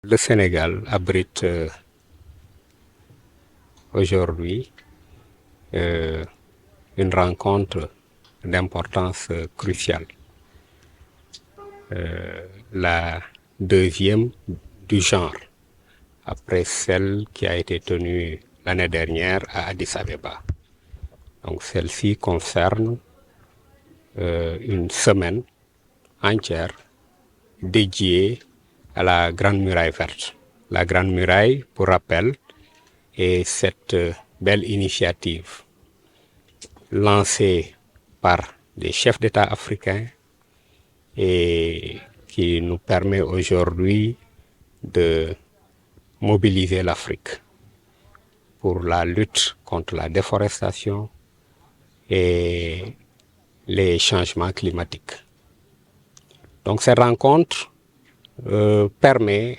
Le Sénégal abrite aujourd'hui une rencontre d'importance cruciale, la deuxième du genre, après celle qui a été tenue l'année dernière à Addis Abeba. Donc celle-ci concerne une semaine entière dédiée à la Grande Muraille verte. La Grande Muraille, pour rappel, est cette belle initiative lancée par des chefs d'État africains et qui nous permet aujourd'hui de mobiliser l'Afrique pour la lutte contre la déforestation et les changements climatiques. Donc cette rencontre permet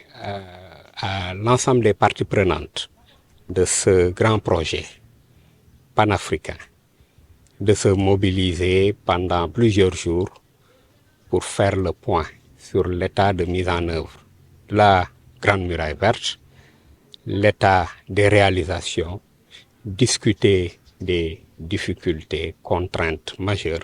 à l'ensemble des parties prenantes de ce grand projet panafricain de se mobiliser pendant plusieurs jours pour faire le point sur l'état de mise en œuvre de la Grande Muraille verte, l'état des réalisations, discuter des difficultés, contraintes majeures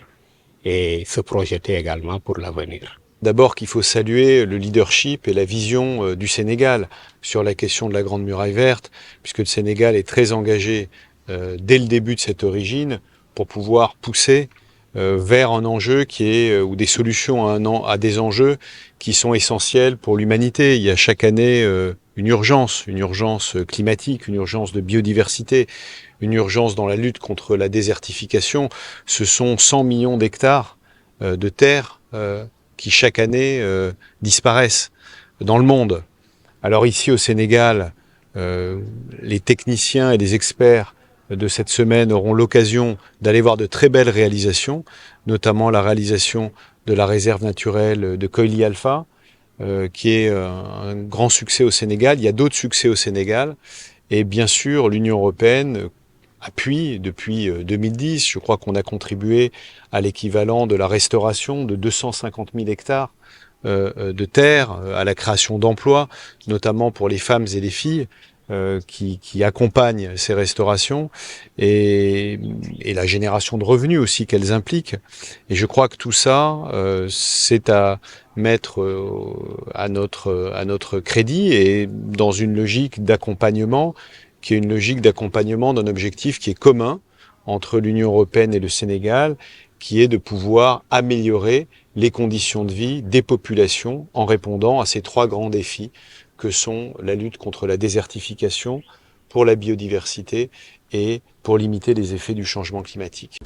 et se projeter également pour l'avenir. D'abord qu'il faut saluer le leadership et la vision du Sénégal sur la question de la Grande Muraille verte, puisque le Sénégal est très engagé dès le début de cette origine pour pouvoir pousser vers un enjeu qui est, ou des solutions à des enjeux qui sont essentiels pour l'humanité. Il y a chaque année une urgence climatique, une urgence de biodiversité, une urgence dans la lutte contre la désertification. Ce sont 100 millions d'hectares de terre qui chaque année disparaissent dans le monde. Alors ici au Sénégal, les techniciens et les experts de cette semaine auront l'occasion d'aller voir de très belles réalisations, notamment la réalisation de la réserve naturelle de Koili Alpha, qui est un grand succès au Sénégal. Il y a d'autres succès au Sénégal. Et bien sûr, l'Union européenne appuie depuis 2010. Je crois qu'on a contribué à l'équivalent de la restauration de 250 000 hectares de terre, à la création d'emplois, notamment pour les femmes et les filles qui accompagnent ces restaurations et la génération de revenus aussi qu'elles impliquent. Et je crois que tout ça, c'est à mettre à notre crédit et dans une logique d'accompagnement qui est une logique d'accompagnement d'un objectif qui est commun entre l'Union européenne et le Sénégal, qui est de pouvoir améliorer les conditions de vie des populations en répondant à ces trois grands défis que sont la lutte contre la désertification, pour la biodiversité et pour limiter les effets du changement climatique.